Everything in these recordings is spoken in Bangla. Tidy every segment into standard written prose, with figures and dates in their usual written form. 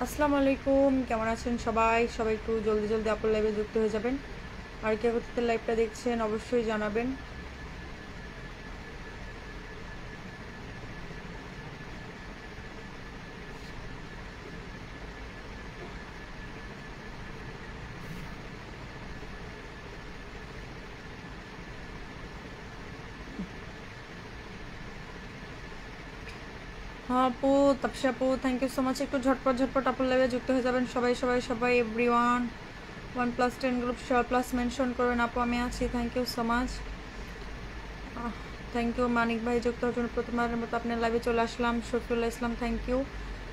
আসসালামু আলাইকুম, কেমন আছেন সবাই? সবাই একটু জলদি জলদি আপুর লাইভে যুক্ত হয়ে যাবেন। আর কে কোথা লাইভটা দেখছেন অবশ্যই জানাবেন। হ্যাঁ আপু, তাপসী আপু, থ্যাংক ইউ সো মাচ। একটু ঝটপট ঝটপট আপুর লাইভে যুক্ত হয়ে যাবেন সবাই সবাই সবাই। Everyone 1+10 group share plus mention করবেন। আপু আমি আছি, thank you so much. Thank you Manik ভাই, যুক্ত হওয়ার জন্য প্রথমবারের মতো আপনার লাইভে চলে আসলাম। Shafiullah Islam, thank you.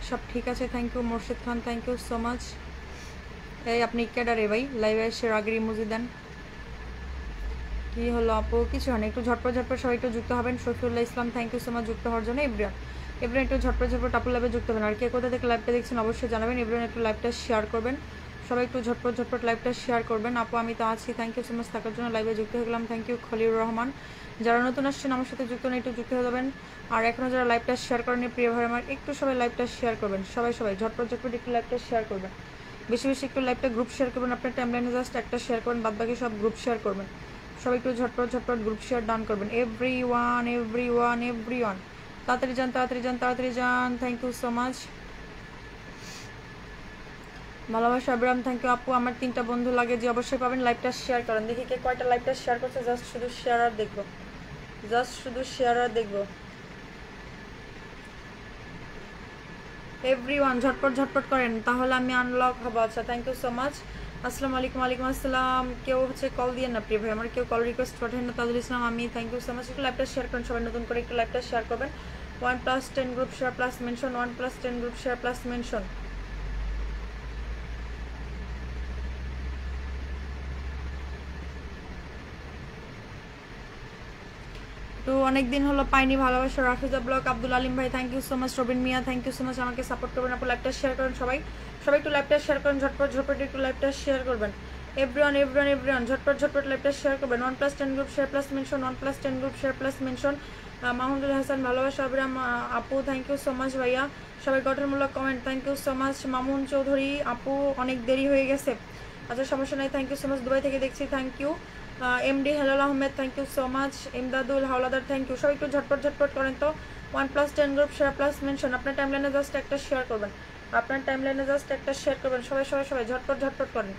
সব ঠিক আছে, thank you. Morshed Khan, thank you so much. এই আপনি ক্যাডারে ভাই, লাইভে এসে আগের ইমোজি দেন। কি হলো আপু? কিছু হয় না, একটু ঝটপট ঝটপট সবাই একটু যুক্ত হবেন। Shafiullah Islam, thank you so much যুক্ত হওয়ার জন্য। এভরিওয়ান এভরিওয়ান একটু ঝটপট ঝটপট আপুর লাইভে যুক্ত হবেন। আর কে কোথা থেকে লাইভটা দেখছেন অবশ্যই জানাবেন। এভরিওয়ান একটু লাইভটা শেয়ার করবেন, সবাই একটু ঝটপট ঝটপট লাইভটা শেয়ার করবেন। আপু আমি তো আছি, থ্যাংক ইউ সো মাচ থাকার জন্য। লাইভে যুক্ত হয়ে গেলাম, থ্যাংক ইউ। খলিলুর রহমান, যারা নতুন আসছেন আমার সাথে যুক্ত নেই একটু যুক্ত হয়ে যাবেন। আর এখনও যারা লাইভটা শেয়ার করেনি প্রিয় ভাই আমার, একটু সবাই লাইভটা শেয়ার করবেন। সবাই সবাই ঝটপট ঝটপট একটু লাইভটা শেয়ার করবেন, বেশি বেশি একটু লাইভটা গ্রুপ শেয়ার করবেন। আপনার টাইমলাইনে জাস্ট একটা শেয়ার করবেন, বাদ বাকি সব গ্রুপ শেয়ার করবেন। সবাই একটু ঝটপট ঝটপট গ্রুপ শেয়ার ডান করবেন। এভরিওয়ান এভরিওয়ান এভরিওয়ান তাড়াতাড়ি যান তাড়াতাড়ি যান তাড়াতাড়ি যান। Thank you so much. ভালোবাসা আবরাম, থ্যাংক ইউ আপু। আমার 3টা বন্ধু লাগে যে অবশ্যই পাবেন। লাইভটা শেয়ার করেন, দেখি কে কয়টা লাইভটা শেয়ার করছে। জাস্ট শুধু শেয়ার আর দেখবো, জাস্ট শুধু শেয়ার আর দেখবো। এভরিওয়ান ঝটপট ঝটপট করেন, তাহলে আমি আনলক হবো। আচ্ছা, থ্যাংক ইউ সো মাচ। আসসালামু আলাইকুম। ওয়ালাইকুম আসসালাম। কেউ কল দিয়ে না প্রিয় ভাই আমার, কেউ কল রিকোয়েস্ট পাঠান না। তাজুল ইসলাম, আমি থ্যাংক ইউ সো মাচ। একটু লাইভটা শেয়ার করেন সবাই, নতুন করে একটু লাইভটা শেয়ার করবেন। 1+10 group share plus mention, 1+10 group share plus mention. তো অনেকদিন হলো পাইনি ভালোবাসা। রাফিজা ব্লক, আব্দুল আলিম ভাই, thank you so much. Robin Mia, thank you so much. আমাকে সাপোর্ট করবেন আপু, লাইভটা শেয়ার করেন সবাই সবাই একটু লাইভটা শেয়ার করেন। ঝটপট ঝটপট একটু লাইভটা শেয়ার করবেন। এভরিওয়ান এভরিওয়ান এভরিওয়ান ঝটপট ঝটপট লাইভটা শেয়ার করবেন। 1+10 group share plus mention, 1+10 group share plus mention. Mahmudul Hasan, ভালোবাসা আবরাম আপু, থ্যাংক ইউ সো মাচ ভাইয়া। সবাই গঠনমূলক comment, thank you so much. Mamun Chowdhury আপু, অনেক দেরি হয়ে গেছে। আচ্ছা সমস্যা নাই, thank you so much. Dubai থেকে দেখছি, thank you. MD Helal Ahmed, thank you so much. Imdadul Howlader, thank you. সবাই একটু ঝটপট ঝটপট করেন তো। 1+10 গ্রুপ শেয়ার প্লাস মেনশন। আপনার টাইমলাইনে জাস্ট একটা শেয়ার করবেন, আপনার টাইমলাইনে জাস্ট একটা শেয়ার করবেন। সবাই সবাই সবাই ঝটপট ঝটপট করেন,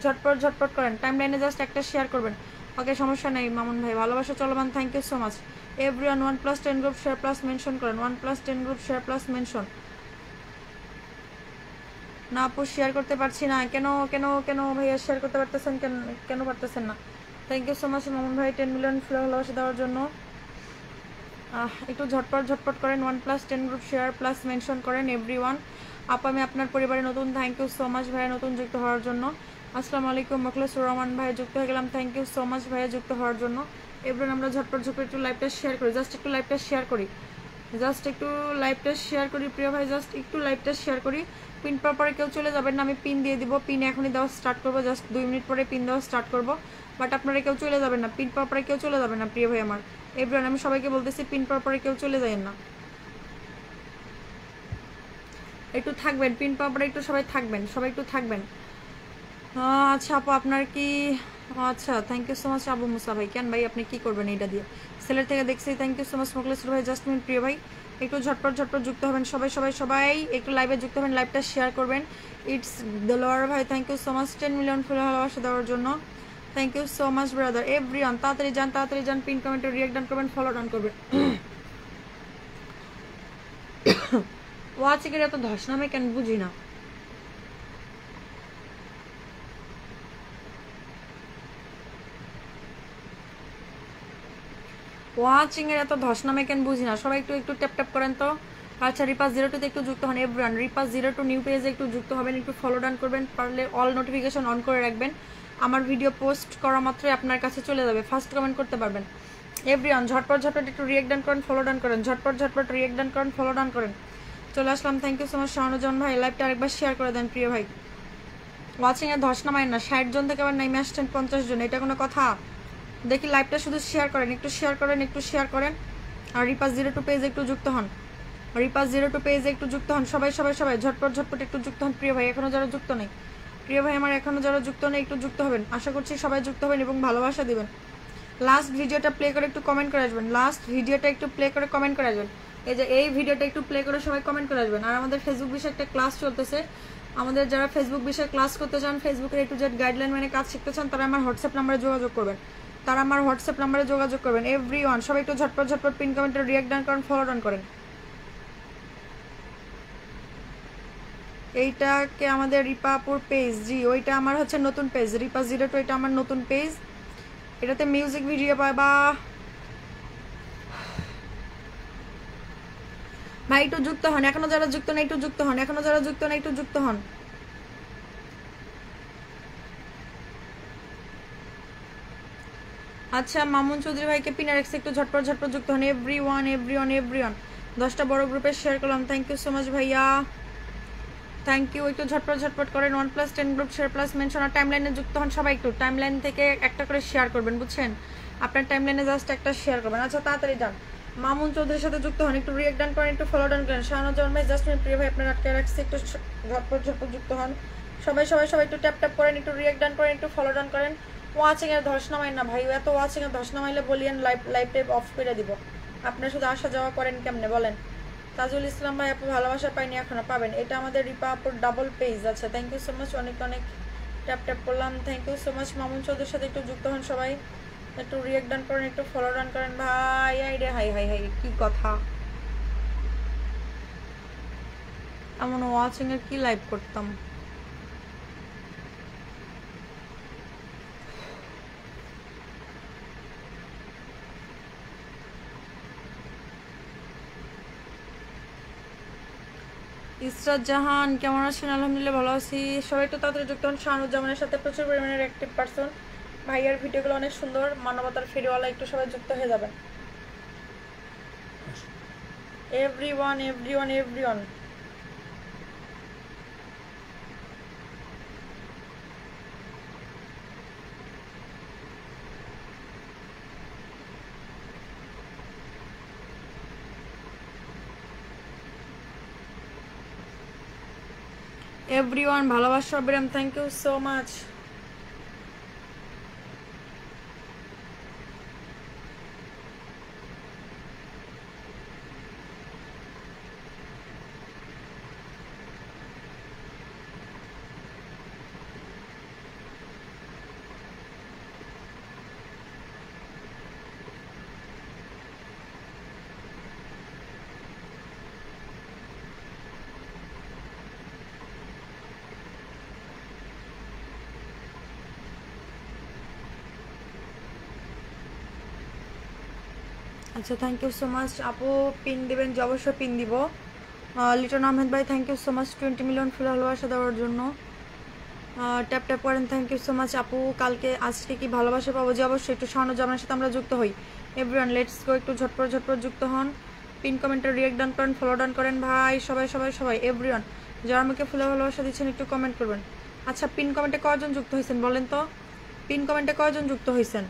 ঝটপট ঝটপট করেন। টাইমলাইনে জাস্ট একটা শেয়ার করবেন। ওকে সমস্যা নেই মামুন ভাই, ভালোবাসা চলমান, thank you so much. Everyone 1+10 group share plus mention করেন, 1+10 গ্রুপ শেয়ার প্লাস মেনশন। না আপু শেয়ার করতে পারছি না, কেন কেন কেন ভাইয়া শেয়ার করতে পারতেছেন কেন, কেন পারতেছেন না? Thank you so much Mamun ভাই 10 মিলিয়ন ভালোবাসা দেওয়ার জন্য। একটু ঝটপট ঝটপট করেন। 1+10 গ্রুপ শেয়ার প্লাস মেনশন করেন এভরিওয়ান। আপু আমি আপনার পরিবারে নতুন, থ্যাংক ইউ সো মাচ ভাইয়া নতুন যুক্ত হওয়ার জন্য। আসসালামু আলাইকুম। মোখলেসুর রহমান ভাইয়া যুক্ত হয়ে গেলাম, থ্যাংক ইউ সো মাচ ভাইয়া যুক্ত হওয়ার জন্য। এভরিওয়ান আমরা ঝটপট ঝটপট একটু লাইভটা শেয়ার করি, জাস্ট একটু লাইভটা শেয়ার করি, জাস্ট একটু লাইভটা শেয়ার করি প্রিয় ভাই, জাস্ট একটু লাইভটা শেয়ার করি। পিন পাওয়ার পরে কেউ চলে যাবেন না, আমি পিন দিয়ে দিব। পিন এখনই দেওয়া স্টার্ট করবো, জাস্ট 2 মিনিট পরে পিন দেওয়া স্টার্ট করবো। বাট আপনারা কেউ চলে যাবেন না, পিন পাওয়ার পরে কেউ চলে যাবেন না প্রিয় ভাই আমার। এভরিওয়ান আমি সবাইকে বলতেছি পিন পাওয়ার পরে কেউ চলে যাবেন না, একটু থাকবেন। পিন পাওয়ার পরে একটু সবাই থাকবেন, সবাই একটু থাকবেন। আচ্ছা আপু আপনার কি, আচ্ছা thank you so much Abu Musa ভাই। কেন ভাই আপনি কি করবেন এটা দিয়ে? সেলের থেকে দেখছি, thank you so much Mokhlesur ভাই। জাস্ট মিনিট প্রিয় ভাই, একটু ঝটপট ঝটপট যুক্ত হবেন সবাই সবাই সবাই, একটু লাইভে যুক্ত হবেন, লাইভটা শেয়ার করবেন। ইটস দেলোয়ার ভাই, thank you so much 10 million ভালোবাসা দেওয়ার জন্য। Thank you so much brother. Everyone তাড়াতাড়ি যান পিন কমেন্টে রিয়াক্ট ডান করবেন, ফলো ডান করবেন। ওয়াচিকের এত ধস নামে কেন বুঝি না। ওয়াচিং এর এত ধস নামে কেন বুঝি না। সবাই একটু একটু ট্যাপ ট্যাপ করেন তো। আচ্ছা রিপাস 02 তে একটু যুক্ত হন এভরিওয়ান। রিপাস 02 নিউ পেজে একটু যুক্ত হবেন, একটু ফলো ডান করবেন, পারলে অল নোটিফিকেশন অন করে রাখবেন। আমার ভিডিও পোস্ট করা মাত্রই আপনার কাছে চলে যাবে, ফার্স্ট কমেন্ট করতে পারবেন। এভরিওয়ান ঝটপট ঝটপট একটু রিয়েক্ট ডান করেন, ফলো ডান করেন, ঝটপট ঝটপট রিয়েক্ট ডান করেন, ফলো ডান করেন। চলে আসলাম, থ্যাংক ইউ সো মাচ শাহনুজন ভাই। লাইভটা আরেকবার শেয়ার করে দেন প্রিয় ভাই। ওয়াচিং এর ধস নামায় না, 60 জন থেকে আবার নেমে আসছেন 50 জন, এটা কোনো কথা? দেখি লাইভটা শুধু শেয়ার করেন, একটু শেয়ার করেন, একটু শেয়ার করেন। আর রিপাস 02 পেজে একটু যুক্ত হন। রিপা 02 পেজে একটু যুক্ত হন সবাই সবাই সবাই, ঝটপট ঝটপট একটু যুক্ত হন। প্রিয় ভাই এখনো যারা যুক্ত নেই, প্রিয় ভাই আমার এখনো যারা যুক্ত নেই একটু যুক্ত হবেন। আশা করছি সবাই যুক্ত হবেন এবং ভালোবাসা দিবেন। লাস্ট ভিডিওটা প্লে করে একটু কমেন্ট করে আসবেন, লাস্ট ভিডিওটা একটু প্লে করে কমেন্ট করে আসবেন। এই যে এই ভিডিওটা একটু প্লে করে সবাই কমেন্ট করে আসবেন। আর আমাদের ফেসবুক বিষয়ে একটা ক্লাস চলতেছে, আমাদের যারা ফেসবুক বিষয়ে ক্লাস করতে চান, ফেসবুকের A to Z গাইডলাইন মানে কাজ শিখতে চান, তারা আমার হোয়াটসঅ্যাপ নাম্বারে যোগাযোগ করবেন, তারা আমার হোয়াটসঅ্যাপ নাম্বারে যোগাযোগ করবেন। এভরিওয়ান সবাই একটু ঝটপট ঝটপট পিন কমেন্টে রিঅ্যাক্ট ডান করেন, ফলো ডান করেন। এইটাকে আমাদের রিপাপুর পেজ, জি ওইটা আমার হচ্ছে নতুন পেজ, রিপা 02 এটা আমার নতুন পেজ। এটাতে মিউজিক ভিডিও পাবা। ভাই একটু যুক্ত হন, এখনো যারা যুক্ত নেই একটু যুক্ত হন, এখনো যারা যুক্ত নেই একটু যুক্ত হন। আচ্ছা মামুন চৌধুরী ভাইকে পিনার এক্সে একটু ঝটপট ঝটপট যুক্ত হন। এভরিওয়ান এভরিওয়ান এভরিওয়ান 10টা বড় গ্রুপে শেয়ার করলাম, থ্যাংক ইউ সো মাচ ভাইয়া, থ্যাংক ইউ। একটু ঝটপট ঝটপট করেন, 1+10 গ্রুপ শেয়ার প্লাস মেনশন আর টাইমলাইনে যুক্ত হন সবাই। একটু টাইমলাইন থেকে একটা করে শেয়ার করবেন, বুঝছেন, আপনার টাইমলাইনে জাস্ট একটা শেয়ার করবেন। আচ্ছা তাড়াতাড়ি যান, মামুন চৌধুরীর সাথে যুক্ত হন, একটু রিঅ্যাক্ট ডান করেন, একটু ফলো ডান করেন। শাহানুজ্জামান ভাই জাস্ট প্রিয় ভাই আপনার আটকে রাখছি, একটু ঝটপট ঝটপট যুক্ত হন সবাই সবাই সবাই, একটু ট্যাপ ট্যাপ করেন, একটু রিঅ্যাক্ট ডান করেন, একটু ফলো ডান করেন। ওয়াচিং এর ধস নামাই না ভাই, এত ওয়াচিং এর ধস নামাইলে বলিয়েন লাইভ টাইপ অফ করে দিব। আপনার শুধু আসা যাওয়া করেন কেমনে বলেন। তাজুল ইসলাম ভাই আপু ভালোবাসা পাইনি, এখনো পাবেন। এটা আমাদের রিপা আপুর ডাবল পেজ আছে, থ্যাংক ইউ সো মাচ, অনেক অনেক ট্যাপ ট্যাপ করলাম, thank you so much. Mamun চৌধুরীর সাথে একটু যুক্ত হন সবাই, একটু রিঅ্যাক্ট ডান করেন, একটু ফলো ডান করেন ভাই। আই রে হাই হাই হাই, কি কথা, এমন ওয়াচিং এর কি লাইভ করতাম। ইসরাত জাহান কেমন আছেন? আলহামদুলিল্লাহ ভালো আছি। সবাই একটু তাড়াতাড়ি যুক্ত হন। শাহানুজ্জামানের সাথে প্রচুর পরিমাণের অ্যাক্টিভ পারসন, ভাইয়ার ভিডিওগুলো অনেক সুন্দর, মানবতার ফেরিওয়ালা, একটু সবাই যুক্ত হয়ে যাবেন। এভরিওয়ান এভরিওয়ান এভরিওয়ান এভরিওয়ান ভালোবাসা বিরাম, থ্যাংক ইউ সো মাচ। আচ্ছা থ্যাংক ইউ সো মাচ আপু, পিন দিবেন যে অবশ্যই পিন দিব। লিটন আহমেদ ভাই thank you so much 20 million ফুল ভালোবাসা দেওয়ার জন্য, ট্যাপ ট্যাপ করেন, থ্যাংক ইউ সো মাচ আপু। কালকে আজকে কি ভালোবাসা পাবো যে অবশ্যই, একটু শাহানুজ্জামানের সাথে আমরা যুক্ত হই। এভরিওয়ান লেটস গো, একটু ঝটপট ঝটপট যুক্ত হন, পিন কমেন্টে রিঅ্যাক্ট ডান করেন, ফলো ডান করেন ভাই সবাই সবাই সবাই। এভরিওয়ান যারা আমাকে ফুলে ভালোবাসা দিচ্ছেন একটু কমেন্ট করবেন। আচ্ছা পিন কমেন্টে কয়জন যুক্ত হয়েছেন বলেন তো, পিন কমেন্টে কয়জন যুক্ত হয়েছেন?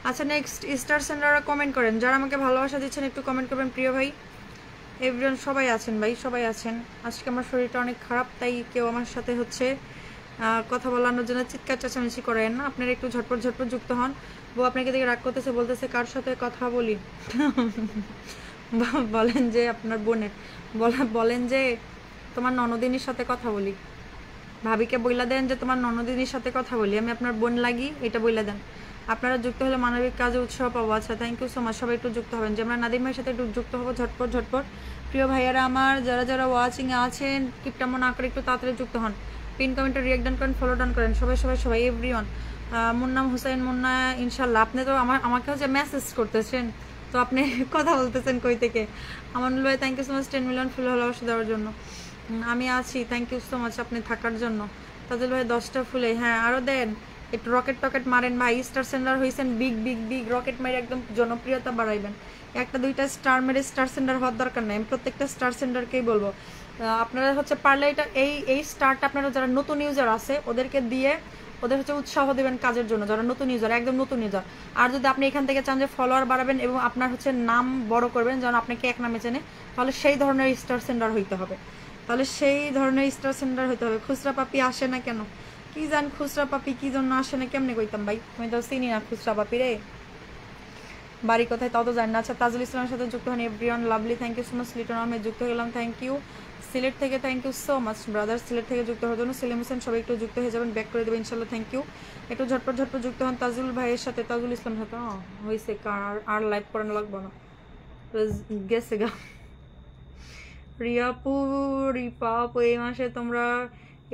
আচ্ছা নেক্সট স্টার সেন্ডাররা কমেন্ট করেন, যারা আমাকে ভালোবাসা দিচ্ছেন একটু কমেন্ট করবেন প্রিয় ভাই। এভরিওয়ান সবাই আছেন ভাই, সবাই আছেন। আজকে আমার শরীরটা অনেক খারাপ, তাই কেউ আমার সাথে হচ্ছে কথা বলানোর জন্য চিৎকার চেঁচামেচি করেন না, আপনারা একটু ঝটপট ঝটপট যুক্ত হন। বউ আপনাকে দেখে রাগ করতেছে, বলতেছে কার সাথে কথা বলি বলেন যে আপনার বোনের, বলেন যে তোমার ননদিনীর সাথে কথা বলি, ভাবিকে বইলা দেন যে তোমার ননদিনীর সাথে কথা বলি, আমি আপনার বোন লাগি, এটা বইলা দেন। আপনারা যুক্ত হলে মানবিক কাজে উৎসাহ পাবো। আচ্ছা থ্যাংক ইউ সো মাচ, সবাই একটু যুক্ত হবেন, যে আমরা নাদিম ভাইয়ের সাথে একটু যুক্ত হবো ঝটপট ঝটপট। প্রিয় ভাইয়ারা আমার যারা যারা ওয়াচিংয়ে আছেন কিপটামো না করে একটু তাড়াতাড়ি যুক্ত হন, পিন কমেন্টে রিঅ্যাক্ট ডান করেন, ফলো ডান করেন সবাই সবাই সবাই। এভরিওয়ান মুন্নাম হুসাইন মুন্না ইনশাল্লাহ, আপনি তো আমাকে হচ্ছে মেসেজ করতেছেন, তো আপনি কথা বলতেছেন কই থেকে? আমানুল ভাই thank you so much 10 million ফুল ভালোবাসা দেওয়ার জন্য, আমি আছি, থ্যাংক ইউ সো মাচ আপনি থাকার জন্য। তাজুল ভাই 10টা ফুলে, হ্যাঁ আরও দেন, একটু রকেট টকেট মারেন ভাই। স্টার সেন্ডার হয়েছেন, বিগ বিগ বিগ রকেট মেরে একদম জনপ্রিয়তা বাড়াইবেন। একটা দুইটা স্টার মেরে স্টার সেন্ডার হওয়ার দরকার নেই, আমি প্রত্যেকটা স্টার সেন্ডারকেই বলবো আপনারা হচ্ছে পারলে এটা এই স্টারটা আপনারা যারা নতুন ইউজার আছে ওদেরকে দিয়ে ওদের হচ্ছে উৎসাহ দেবেন কাজের জন্য, যারা নতুন ইউজার, একদম নতুন ইউজার। আর যদি আপনি এখান থেকে চান যে ফলোয়ার বাড়াবেন এবং আপনার হচ্ছে নাম বড় করবেন, যেন আপনাকে এক নামে চেনে, তাহলে সেই ধরনের স্টার সেন্ডার হইতে হবে, খুচরা পাপি আসে না কেন কি জান, খুচরা পাপি কি জন্য আসে না কেমনে কইতাম ভাই, আমি তো চিনি না খুচরা পাপি রে, বাড়ি কোথায় তাও তো জানি না। আচ্ছা, তাজুল ইসলামের সাথে যুক্ত হন everyone, lovely, thank you so much. Liton Ahmed যুক্ত হয়ে গেলাম, থ্যাংক ইউ। সিলেট থেকে thank you so much brother, Sylhet থেকে যুক্ত হওয়ার জন্য। সেলিম হোসেন সবাই একটু যুক্ত হয়ে যাবেন, ব্যাক করে দেবেন ইনশাল্লাহ, থ্যাংক ইউ। একটু ঝটপট যুক্ত হন তাজুল ভাইয়ের সাথে, তাজুল ইসলামের সাথে। হয়েছে, আর লাইভ করানো লাগবো না, গেছে গা। রিয়াপু, রিপাপু,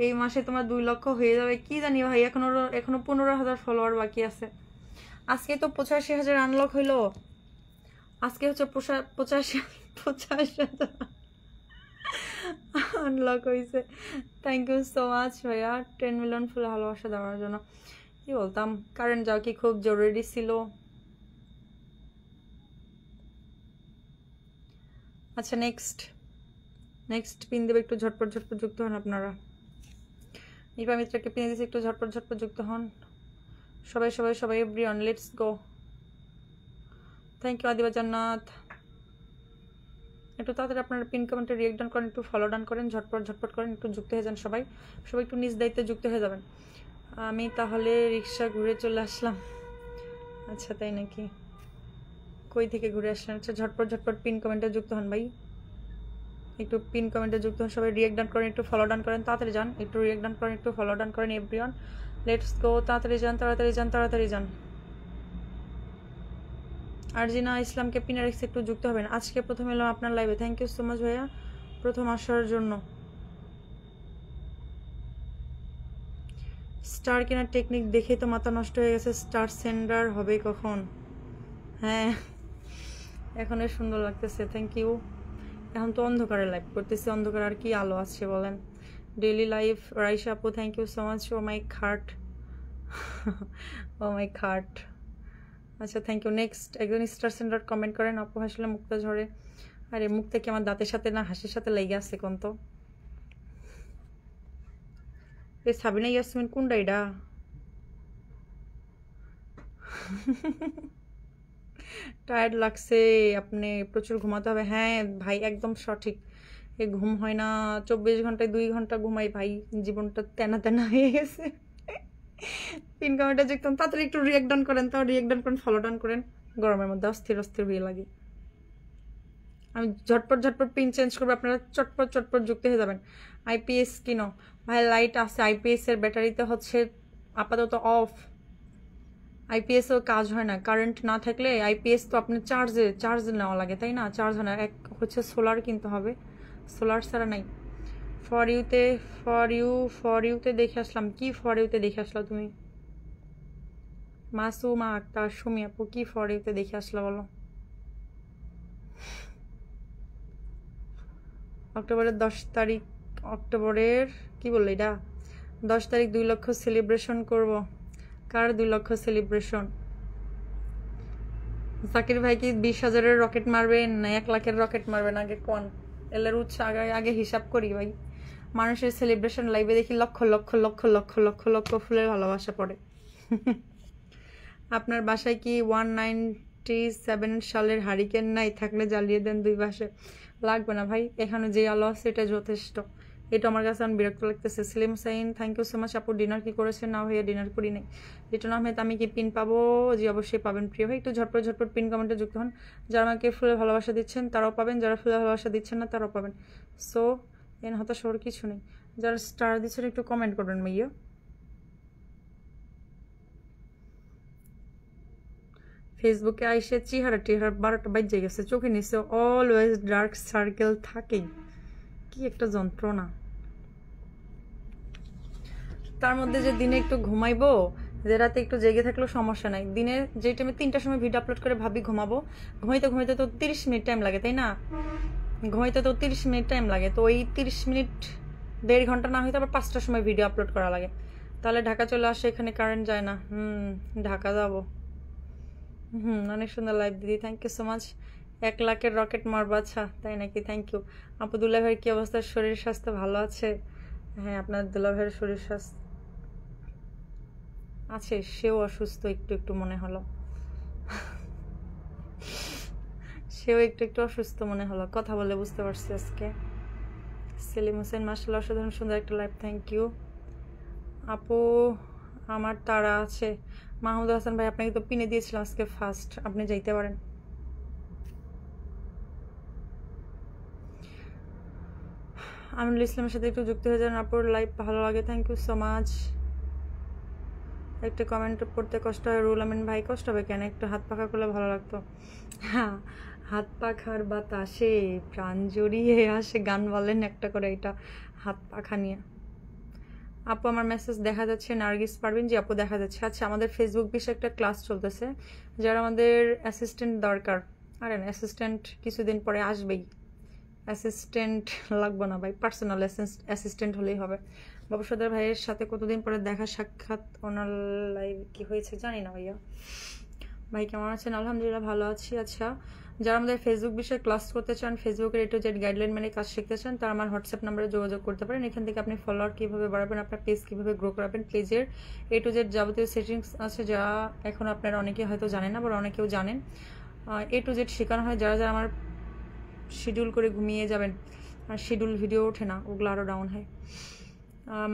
এই মাসে তোমার 2 লক্ষ হয়ে যাবে কি জানি ভাই, এখনো 15,000 ফলোয়ার বাকি আছে। আজকে তো 85,000 আনলক হইলো, আজকে হচ্ছে 85,000 আনলক হয়েছে। থ্যাংক ইউ সো মাচ ভাইয়া 10 মিলিয়ন ফুল ভালোবাসা দেওয়ার জন্য। কি বলতাম, কারেন্ট যাওয়া কি খুব জরুরি ছিল? আচ্ছা, নেক্সট পিন দেবে, একটু ঝটপট যুক্ত হন আপনারা। নিপা মিত্রকে পিনে দিয়েছে, একটু ঝটপট যুক্ত হন সবাই everyone, let's go. Thank you Adiba Jannat. একটু তাড়াতাড়ি আপনারা পিন কমেন্টে রিয়েক্ট ডান করেন, একটু ফলো ডান করেন, ঝটপট করেন, একটু যুক্ত হয়ে যান সবাই একটু নিজ দায়িত্বে যুক্ত হয়ে যাবেন। আমি তাহলে রিক্সা ঘুরে চলে আসলাম। আচ্ছা, তাই নাকি? কই থেকে ঘুরে আসলেন? আচ্ছা, ঝটপট পিন কমেন্টে যুক্ত হন ভাই, একটু পিন কমেন্টে যুক্ত হন সবাই, রিয়েক্ট ডান করেন, একটু ফলো ডান করেন, তাড়াতাড়ি যান, একটু রিয়েক্ট ডান করেন, একটু ফলো ডান করেন এভরিওয়ান, লেটস গো। তাড়াতাড়ি যান। আরজিনা ইসলামকে পিনে রেখে একটু যুক্ত হবেন। আজকে প্রথম এলাম আপনার লাইভে, থ্যাংক ইউ সো মাচ ভাইয়া প্রথম আসার জন্য। স্টার কেনার টেকনিক দেখে তো মাথা নষ্ট হয়ে গেছে, স্টার সেন্ডার হবে কখন? হ্যাঁ, এখন সুন্দর লাগতেছে, থ্যাংক ইউ। এখন তো অন্ধকারে লাইভ করতেছি, অন্ধকার আর কি আলো আছে বলেন। ডেইলি লাইভ রাইসা আপু, থ্যাংক ইউ সো মাচ। ও মাই খার্ট। আচ্ছা, থ্যাংক ইউ। নেক্সট একজন স্টার সেন্ডার কমেন্ট করেন, আপু হাসলে মুক্তা ঝরে। আরে মুক্তা কি আমার দাঁতের সাথে না হাসির সাথে লেগে আছে কোন তো? এই সাবিনা ইয়াসমিন কোনটা এটা? টায়ার্ড লাগছে, আপনি প্রচুর ঘুমাতে হবে। হ্যাঁ ভাই, একদম সঠিক, এ ঘুম হয় না, 24 ঘন্টায় 2 ঘন্টা ঘুমাই ভাই, জীবনটা তেনা হয়ে গেছে। পিন কমেন্টে দেখতাম, তাড়াতাড়ি একটু রিয়েক্ট ডান করেন, ফলো ডান করেন। গরমের মধ্যে অস্থির হয়ে লাগে। আমি ঝটপট পিন চেঞ্জ করবো, আপনারা চটপট যুক্ত হয়ে যাবেন। আইপিএস কিনো ভাই, লাইট আছে, আইপিএস এর ব্যাটারিতে হচ্ছে আপাতত অফ, আইপিএসও কাজ হয় না, কারেন্ট না থাকলে। আইপিএস তো আপনার চার্জ নেওয়া লাগে, তাই না? চার্জ হয় না, এক হচ্ছে সোলার কিনতে হবে, সোলার ছাড়া নাই। ফর ইউতে দেখে আসলাম। কি ফর ইউতে দেখে আসলা তুমি? মাসুমা আক্তার, সুমি আপু, কি ফর ইউতে দেখে আসলা বলো? অক্টোবরের 10 তারিখ, কি বললো এটা? 10 তারিখ 2 লক্ষ সেলিব্রেশন করব। কার 2 লক্ষ সেলিব্রেশন? জাকির ভাই কি 20,000-এর রকেট মারবেন না 1 লাখের রকেট মারবেন? আগে কোন এলের উৎস আগে হিসাব করি ভাই। মানুষের সেলিব্রেশন লাইভে দেখি লক্ষ ফুলের ভালোবাসা পড়ে। আপনার বাসায় কি 197 সালের হারিকেন নাই? থাকলে জ্বালিয়ে দেন 2 পাশে। লাগবে না ভাই, এখানে যে আলো আছে এটা যথেষ্ট। এটা আমার কাছে আমি বিরক্ত লাগতেছে। Selim Sain, thank you so much আপু। ডিনার কি করেছেন? না ভাইয়া, ডিনার করি নাই। লিটন আহমেদ, আমি কি পিন পাবো? জি অবশ্যই পাবেন প্রিয় ভাই, একটু ঝটপট পিন কমেন্টে যুক্ত হন। যারা আমাকে ফুলের ভালোবাসা দিচ্ছেন তারাও পাবেন, যারা ফুলের ভালোবাসা দিচ্ছেন না তারাও পাবেন। সো হতাশ হওয়ার কিছু নেই। যারা স্টার দিচ্ছেন একটু কমেন্ট করবেন ভাইয়া। ফেসবুকে আইসে চেহারা 12টা বাজে গেছে, চোখে নিচে অলওয়েজ ডার্ক সার্কেল থাকেই, কি একটা যন্ত্রণা। তার মধ্যে যে দিনে একটু ঘুমাইবো, যে রাতে একটু জেগে থাকলেও সমস্যা নাই। দিনে যে টাইমে 3টার সময় ভিডিও আপলোড করে ভাবি ঘুমাবো, ঘুমাইতে তো 30 মিনিট টাইম লাগে, তাই না? ঘুমাইতে তো 30 মিনিট টাইম লাগে, তো ওই 30 মিনিট 1.5 ঘন্টা না হয়তো আবার 5টার সময় ভিডিও আপলোড করা লাগে। তাহলে ঢাকা চলে আসে, এখানে কারেন্ট যায় না। ঢাকা যাবো। অনেক সুন্দর লাইভ দিদি, থ্যাংক ইউ সো মাচ। 1 লাখের রকেট মারবো, আচ্ছা তাই নাকি? থ্যাংক ইউ আপু। দুলা ভাইয়ের কি অবস্থা? শরীর স্বাস্থ্য ভালো আছে? হ্যাঁ, আপনার দুলা ভাইয়ের শরীর স্বাস্থ্য আছে, সেও অসুস্থ একটু একটু মনে হলো, সেও একটু একটু অসুস্থ মনে হলো, কথা বলে বুঝতে পারছি আজকে। সেলিম হোসেন মাশাআল্লাহ অসাধারণ সুন্দর একটা লাইভ, থ্যাংক ইউ আপু। আমার তারা আছে। মাহমুদ হাসান ভাই আপনাকে তো পিনে দিয়েছিলাম আজকে ফার্স্ট, আপনি যাইতে পারেন। আমিনুল ইসলামের সাথে একটু যুক্ত হয়ে যান আপুর, লাইভ ভালো লাগে, থ্যাংক ইউ সো মাচ। একটা কমেন্ট পড়তে কষ্ট হয়, রুল আমিন ভাই কষ্ট হবে কেন, একটু হাত পাখা করলে ভালো লাগতো। হ্যাঁ, হাত পাখার বাতাসে প্রাণ জড়িয়ে আসে, গান বলেন একটা করে এটা হাত পাখা নিয়ে। আপু আমার মেসেজ দেখা যাচ্ছে, নার্গিস পারবেন, জি আপু দেখা যাচ্ছে। আচ্ছা, আমাদের ফেসবুক বিষয়ে একটা ক্লাস চলতেছে, যারা আমাদের অ্যাসিস্ট্যান্ট দরকার, আরে না অ্যাসিস্ট্যান্ট কিছুদিন পরে আসবেই, অ্যাসিস্ট্যান্ট লাগবে না ভাই, পার্সোনাল অ্যাসিস্ট্যান্ট হলেই হবে। বাবু সর্দার ভাইয়ের সাথে কতদিন পরে দেখা সাক্ষাৎ, ওনার লাইভ কি হয়েছে জানি না ভাইয়া। ভাই কেমন আছেন? আলহামদুলিল্লাহ ভালো আছি। আচ্ছা, যারা আমাদের ফেসবুক বিষয়ে ক্লাস করতে চান, ফেসবুকের A to Z গাইডলাইন মেনে কাজ শিখতে চান, তারা আমার হোয়াটসঅ্যাপ নাম্বারে যোগাযোগ করতে পারেন। এখান থেকে আপনি ফলোয়ার কীভাবে বাড়াবেন, আপনার পেজ কীভাবে গ্রো করাবেন, পেজের A to Z যাবতীয় সেটিংস আছে, যা এখন আপনারা অনেকে হয়তো জানেন না, বা অনেকেও জানেন। A to Z শেখানো হয়, যারা যারা আমার শিডিউল করে ঘুমিয়ে যাবেন, আর শিডিউল ভিডিও ওঠে না, ওগুলো আরও ডাউন হয়।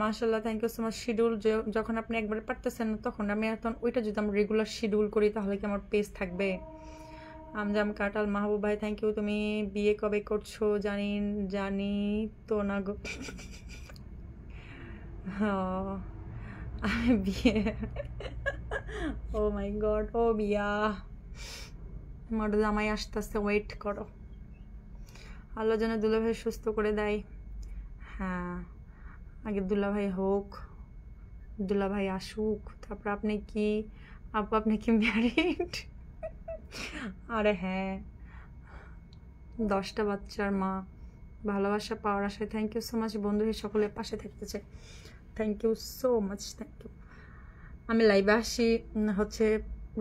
মাশাআল্লাহ, thank you so much. Schedule যখন আপনি একবারে পারতেছেন না, তখন আমি এখন ওইটা যদি আমি রেগুলার শিডিউল করি, তাহলে কি আমার পেজ থাকবে? আমজাম কাটাল মাহবুব ভাই, থ্যাংক ইউ। তুমি বিয়ে কবে করছো? জানি তো না গো। আমি বিয়ে, ও মাই গড, ও বিয়া, আমার জামাই আসতেছে, ওয়েট করো। আল্লাহ যেন দুলাভাই সুস্থ করে দেয়। হ্যাঁ, আগে দুলাভাই হোক, দুলাভাই আসুক, তারপর আপনি কি আপু, আপনি কি ম্যারিড? আরে হ্যাঁ, 10টা বাচ্চার মা, ভালোবাসা পাওয়ার আশায়। থ্যাংক ইউ সো মাচ বন্ধু, সকলের পাশে থাকতে চাই, thank you so much, thank you. আমি লাইভে আসি হচ্ছে,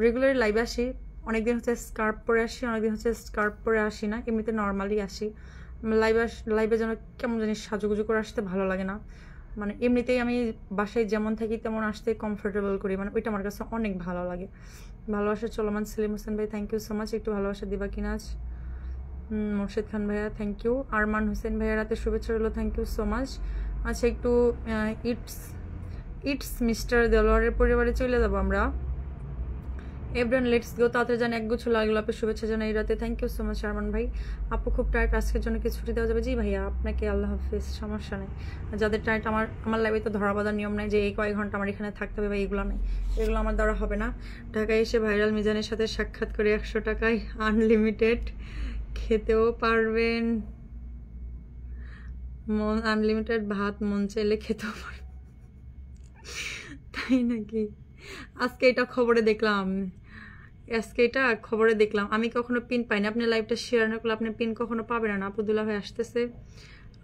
রেগুলারলি লাইভে আসি, অনেকদিন হচ্ছে স্কার্ফ পরে আসি, অনেকদিন হচ্ছে স্কার্ফ পরে আসি না, এমনিতে নর্মালি আসি। লাইভে যেন কেমন জানি সাজুগুজু করে আসতে ভালো লাগে না, মানে এমনিতেই আমি বাসায় যেমন থাকি তেমন আসতে কমফোর্টেবল করি, মানে ওইটা আমার কাছে অনেক ভালো লাগে। ভালোবাসা চলমান। সেলিম হোসেন ভাই, থ্যাংক ইউ সো মাচ। একটু ভালোবাসা দিবা কিনা আজ? মোর্শেদ খান ভাইয়া, থ্যাংক ইউ। আরমান হোসেন ভাইয়া, রাতে শুভেচ্ছা রইল, থ্যাংক ইউ সো মাচ। আচ্ছা, একটু ইটস মিস্টার দেলোয়ারের পরিবারে চলে যাবো আমরা। এভরিওয়ান লেটস গো, তাড়াতাড়ি জানি একগুচ্ছ লাগলো, আপনি শুভেচ্ছা জানাই এই রাতে, thank you so much Arman ভাই। আপু খুব টায়ার্ড, আজকের জন্য কি ছুটি দেওয়া যাবে? জি ভাইয়া, আপনাকে আল্লাহ হাফিজ, সমস্যা নেই। যাদের টায়ার্ড, আমার লাইভে তো ধরা বাঁধার নিয়ম নাই যে এই কয়েক ঘন্টা আমার এখানে থাকতে হবে বা এইগুলো নেই, এগুলো আমার দ্বারা হবে না। ঢাকায় এসে ভাইরাল মিজানের সাথে সাক্ষাৎ করে 100 টাকায় আনলিমিটেড খেতেও পারবেন, আনলিমিটেড ভাত মন চাইলে খেতেও পারবেন, তাই নাকি? আজকে এটা খবরে দেখলাম, আমি কখনো পিন পাইনি। আপনি লাইভটা শেয়ার না করলে আপনি পিন কখনো পাবেন না। আপুদুল্লাহ ভাই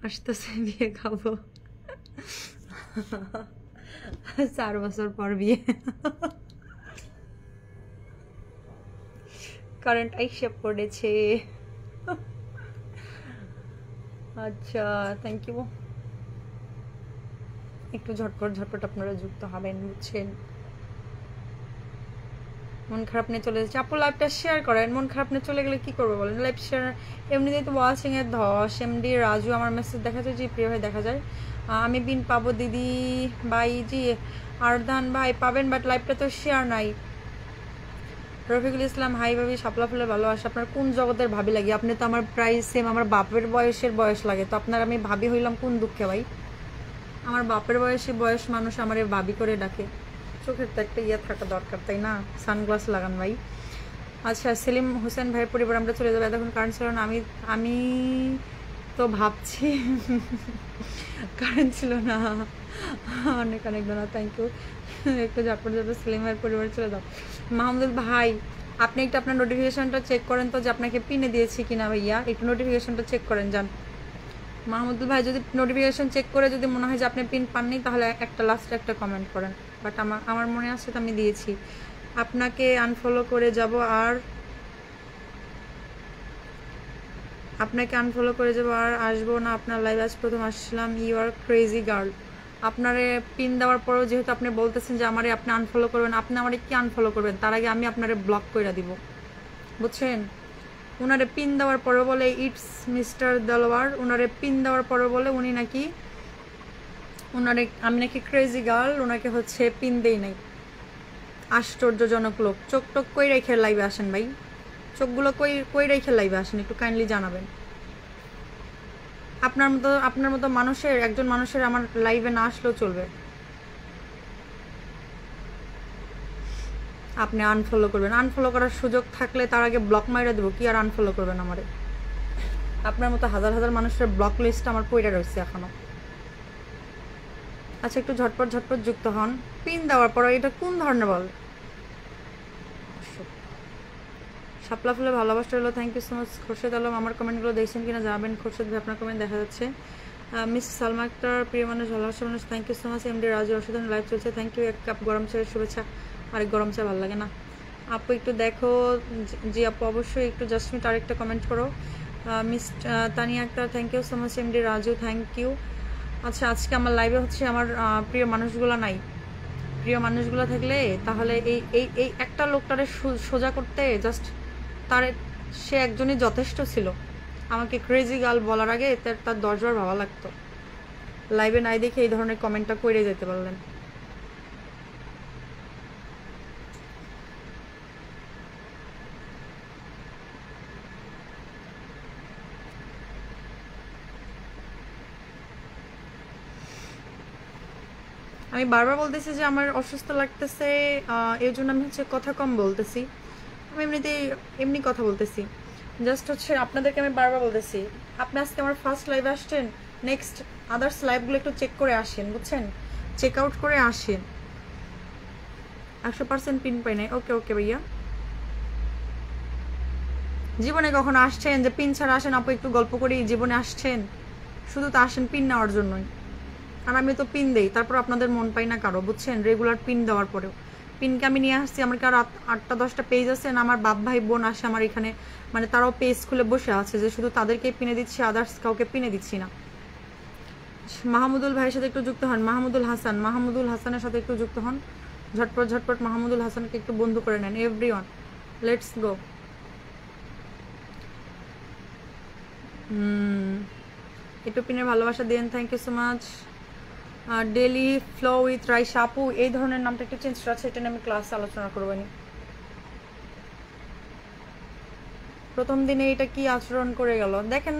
আসতেছে, বিয়ে খাবো, 4 বছর পর বিয়ে, কারেন্ট আইসা পড়েছে। আচ্ছা, থ্যাংক ইউ। একটু ঝটপট আপনারা যুক্ত হবেন, বুঝছেন। মন খারাপ নিয়ে চলে যাচ্ছে, আপু লাইভটা শেয়ার করেন। মন খারাপ নিয়ে চলে গেলে কি করবো বলেন? লাইভ শেয়ার এমনিতেই তো ওয়াচিং এর ধস। এমডি রাজু আমার মেসেজ দেখা যায়, জি প্রিয় ভাই দেখা যায়। আমি বিন পাবো দিদি ভাই, জি আরদান ভাই পাবেন, বাট লাইভটা তো শেয়ার নাই। রফিকুল ইসলাম, হাই ভাবি, শাপলা ফুলের ভালোবাসা। আপনার কোন জগতের ভাবি লাগে? আপনি তো আমার প্রায় সেম, আমার বাপের বয়স লাগে, তো আপনার আমি ভাবি হইলাম কোন দুঃখে ভাই? আমার বাপের বয়স মানুষ আমার ভাবি করে ডাকে, চোখের তো একটা থাকা দরকার, তাই না? সানগ্লাস লাগান ভাই। আচ্ছা, সেলিম হোসেন ভাইয়ের পরিবার আমরা চলে যাবো, এতক্ষণ কারেন্ট ছিল না। আমি তো ভাবছি কারেন্ট ছিল না, অনেক ধন্যবাদ, থ্যাংক ইউ। একটু ঝটপট সেলিম ভাইয়ের পরিবারে চলে যাও। মাহমুদুল ভাই, আপনি একটু আপনার নোটিফিকেশনটা চেক করেন তো, যে আপনাকে পিনে দিয়েছি কিনা ভাইয়া, একটু নোটিফিকেশনটা চেক করেন যান। মাহমুদুল ভাই, যদি নোটিফিকেশন চেক করে যদি মনে হয় যে আপনি পিন পাননি, তাহলে লাস্টে একটা কমেন্ট করেন। বাট আমার মনে আছে তো আমি দিয়েছি। আপনাকে আনফলো করে যাব আর আসবো না আপনার লাইভ, আজ প্রথম আসছিলাম। You are crazy girl. আপনারে পিন দেওয়ার পরেও যেহেতু আপনি বলতেছেন যে আমারে আপনি আনফলো করবেন, আপনি আমারে কি আনফলো করবেন? তার আগে আমি আপনারে ব্লক করে দিব, বুঝছেন? ওনারে পিন দেওয়ার পরে বলে ইটস মিস্টার দেলোয়ার, ওনারে পিন দেওয়ার পরে বলে উনি নাকি ওনারে আমি নাকি ক্রেজি গার্ল, ওনাকে হচ্ছে পিন দেই নাই। আশ্চর্যজনক লোক। চোখ টোক কই রেখে লাইভে আসেন ভাই? চোখগুলো কই কই রেখে লাইভে আসেন, একটু কাইন্ডলি জানাবেন। আপনার মতো মানুষের, একজন মানুষের আমার লাইভে না আসলেও চলবে। আপনি আনফলো করবেন, আনফলো করার সুযোগ থাকলে তার আগে ব্লক মাইরা দেবো, কি আর আনফলো করবেন আমারে? আপনার মতো হাজার হাজার মানুষের ব্লক লিস্ট আমার পইরা রয়েছে এখনো। আচ্ছা, একটু ঝটপট ঝটপট যুক্ত হন। পিন দেওয়ার পর এটা কোন ধরনের বল? শাপলা ফুলে ভালোবাসা হলো, thank you so much. Khorshed Alam, আমার কমেন্টগুলো দেখছেন কিনা যাবেন। খোরশেদ ভাই আপনার কমেন্ট দেখা যাচ্ছে। মিস সালমা আক্তার, প্রিয় মানুষ, ভালোবাসা মানুষ, thank you so much. MD Raju, অসাধারণ লাইভ চলছে, থ্যাংক ইউ। এক কাপ গরম চায়ের শুভেচ্ছা। আরেক গরম চা ভালো লাগে না আপু? একটু দেখো। জি আপু, অবশ্যই একটু জাস্ট মিনিট আরেকটা কমেন্ট করো। Miss Tania Akter, thank you so much. MD Raju, thank you. আচ্ছা, আজকে আমার লাইভে হচ্ছে আমার প্রিয় মানুষগুলো নাই। প্রিয় মানুষগুলো থাকলে তাহলে এই এই এই একটা লোকটারে সোজা করতে জাস্ট তার সে একজনই যথেষ্ট ছিল। আমাকে ক্রেজি গার্ল বলার আগে তার 10 বার ভাবা লাগতো। লাইভে নাই দেখে এই ধরনের কমেন্টটা করে যেতে পারলেন। আমি বারবার বলতেছি যে আমার অসুস্থ লাগতেছে, এর জন্য আমি হচ্ছে কথা কম বলতেছি। আমি এমনি কথা বলতেছি। জাস্ট হচ্ছে আপনাদেরকে আমি বারবার বলতেছি, আপনি আজকে আমার ফার্স্ট লাইভে আসছেন, নেক্সট আদার্স লাইভগুলো একটু চেক করে আসেন, বুঝছেন? চেক আউট করে আসেন। 100% পিন পাই নাই। ওকে ওকে ভাইয়া। জীবনে কখনো আসছেন যে পিন ছাড়া আসেন আপু একটু গল্প করি? জীবনে আসছেন শুধু তো আসেন পিন নেওয়ার জন্যই। আর আমি তো পিন দেই, তারপর আপনাদের মন পাই না কারো, বুঝছেন? রেগুলার পিন দেওয়ার পরেও পিনকে আমি নিয়ে আসছি। আমার কারো 8টা-10টা পেজ আছে না, আমার বাপ ভাই বোন আসে আমার এখানে, মানে তারাও পেজ খুলে বসে আছে যে শুধু তাদেরকেই পিনে দিচ্ছি, আদার্স কাউকে পিনে দিচ্ছি না। মাহমুদুল ভাইয়ের সাথে একটু যুক্ত হন। মাহমুদুল হাসানের সাথে একটু যুক্ত হন। ঝটপট ঝটপট মাহমুদুল হাসানকে একটু বন্ধু করে নেন। Everyone let's go. একটু পিনের ভালোবাসা দিন, thank you so much. Daily flow with Raisa আপু, এই ধরনের নামটা একটু চেঞ্জ করা আছে, এটা নিয়ে আমি ক্লাসে আলোচনা করবো নি। প্রথম দিনে এটা কি আচরণ করে গেল দেখেন।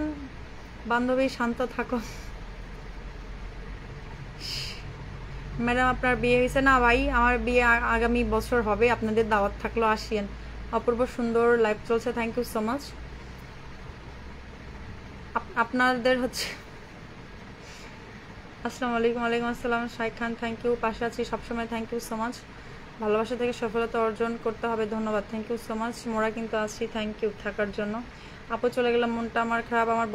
বান্ধবী শান্ত থাকো। ম্যাডাম আপনার বিয়ে হয়েছে? না ভাই, আমার বিয়ে আগামী বছর হবে। আপনাদের দাওয়াত থাকলো, আসিয়েন। অপূর্ব সুন্দর লাইভ চলছে, থ্যাংক ইউ সো মাচ। আপনাদের হচ্ছে আসসালামু আলাইকুম। ওয়ালাইকুম আসসালাম। শাইখ খান, থ্যাংক ইউ। পাশে আছি সবসময়, থ্যাংক ইউ সো মাচ। ভালোবাসা থেকে সফলতা অর্জন করতে হবে, ধন্যবাদ, থ্যাংক ইউ সো মাচ। মোরা কিন্তু আছি, থ্যাংক ইউ থাকার জন্য। আপু চলে গেলাম, মনটা আমার খারাপ। আমার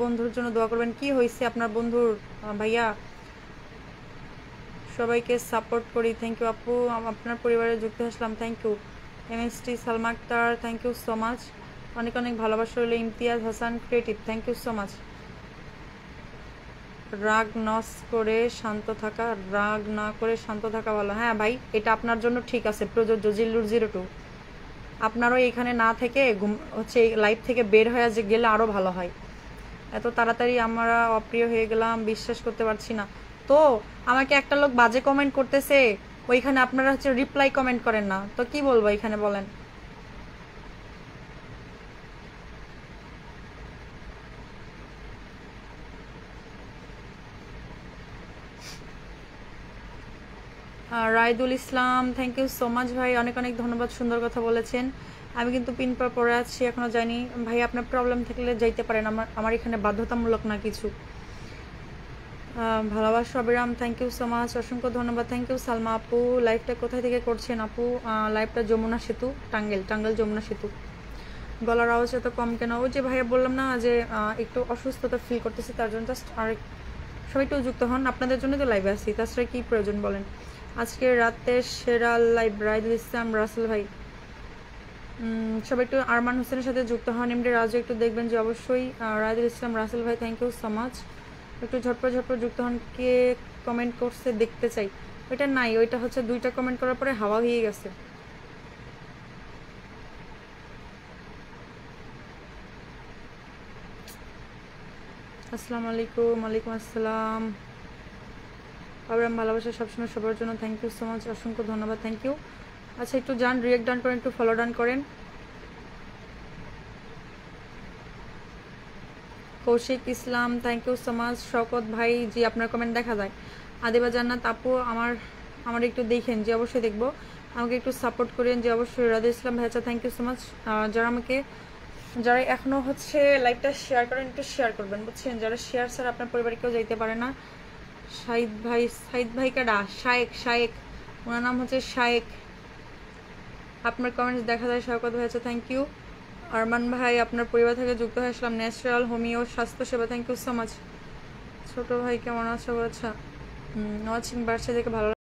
বন্ধুর জন্য দোয়া করবেন। কি হয়েছে আপনার বন্ধুর ভাইয়া? সবাইকে সাপোর্ট করি, থ্যাংক ইউ আপু। আপনার পরিবারে যুক্ত আসলাম, thank you. MST Salma Akter, thank you so much. অনেক অনেক ভালোবাসা রইল। Imtiaz Hasan creative, thank you so much. রাগ নস করে শান্ত থাকা, রাগ না করে শান্ত থাকা ভালো। হ্যাঁ ভাই, এটা আপনার জন্য ঠিক আছে, প্রযোজ্য। জিল্লুর 02, আপনারও এখানে না থেকে হচ্ছে লাইভ থেকে বের হয়ে যে গেলে আরও ভালো হয়। এত তাড়াতাড়ি আমরা অপ্রিয় হয়ে গেলাম, বিশ্বাস করতে পারছি না। তো আমাকে একটা লোক বাজে কমেন্ট করতেছে, ওইখানে আপনারা হচ্ছে রিপ্লাই কমেন্ট করেন না, তো কি বলবো এখানে বলেন? রাইদুল ইসলাম, থ্যাংক ইউ সো মাচ ভাই, অনেক অনেক ধন্যবাদ, সুন্দর কথা বলেছেন। আমি কিন্তু পিন পরে আছি, এখনো যাইনি ভাই। আপনার প্রবলেম থাকলে যাইতে পারেন, আমার এখানে বাধ্যতামূলক না কিছু। ভালোবাসা অবিরাম, থ্যাংক ইউ সো মাচ, অসংখ্য ধন্যবাদ, থ্যাংক ইউ। সালমা আপু, লাইভটা কোথায় থেকে করছেন আপু? লাইভটা যমুনা সেতু, টাঙ্গাইল যমুনা সেতু। গলার আওয়াজ এত কম কেন? ওই যে ভাইয়া বললাম না যে একটু অসুস্থতা ফিল করতেছি, তার জন্য জাস্ট আর সবাই একটু যুক্ত হন, আপনাদের জন্য তো লাইভে আসি, তাছাড়া কি প্রয়োজন বলেন? আজকে রাতের সেরা লাইভ রাইদুল ইসলাম রাসেল ভাই। সবাই একটু আরমান হোসেনের সাথে যুক্ত হন। এমডি রাজু একটু দেখবেন যে অবশ্যই। রাইদুল ইসলাম রাসেল ভাই, থ্যাংক ইউ সো মাচ। একটু ঝটপট ঝটপট যুক্ত হন। কে কমেন্ট করছে দেখতে চাই। ওইটা নাই, ওইটা হচ্ছে 2টা কমেন্ট করার পরে হাওয়া হয়ে গেছে। আসসালামু আলাইকুম। ওয়ালাইকুম আসসালাম। আবার ভালোবাসা সবসময় সবার জন্য। থ্যাংক ইউ সো মাচ, অসংখ্য ধন্যবাদ, থ্যাংক ইউ। আচ্ছা একটু যান, রিয়েক্ট ডান করেন, একটু ফলো ডান করেন। Kaushik Islam, thank you so much. Shawkat ভাই, জি আপনার কমেন্ট দেখা যায়। আদিবা জান্নাত আপু, আমার একটু দেখেন, যে অবশ্যই দেখবো, আমাকে একটু সাপোর্ট করেন, যে অবশ্যই। রাধা ইসলাম ভাইচা, থ্যাংক ইউ সো মাচ। যারা এখনো হচ্ছে লাইভটা শেয়ার করেন, একটু শেয়ার করবেন, বুঝছেন? যারা শেয়ার স্যার আপনার পরিবারে কেউ যাইতে পারে না। সাইদ ভাই কাডা, শায়েক, ওনার নাম হচ্ছে শায়েক। আপনার কমেন্টস দেখা যায়। শওকত ভাইচা, থ্যাংক ইউ। আরমান ভাই, আপনার পরিবার থেকে যুক্ত হয়ে আসলাম। ন্যাচারাল হোমিও স্বাস্থ্যসেবা, থ্যাংক ইউ সো মাচ। ছোট ভাই কেমন আছো? আচ্ছা, নওয়াজ সিং বার্ষা থেকে ভালো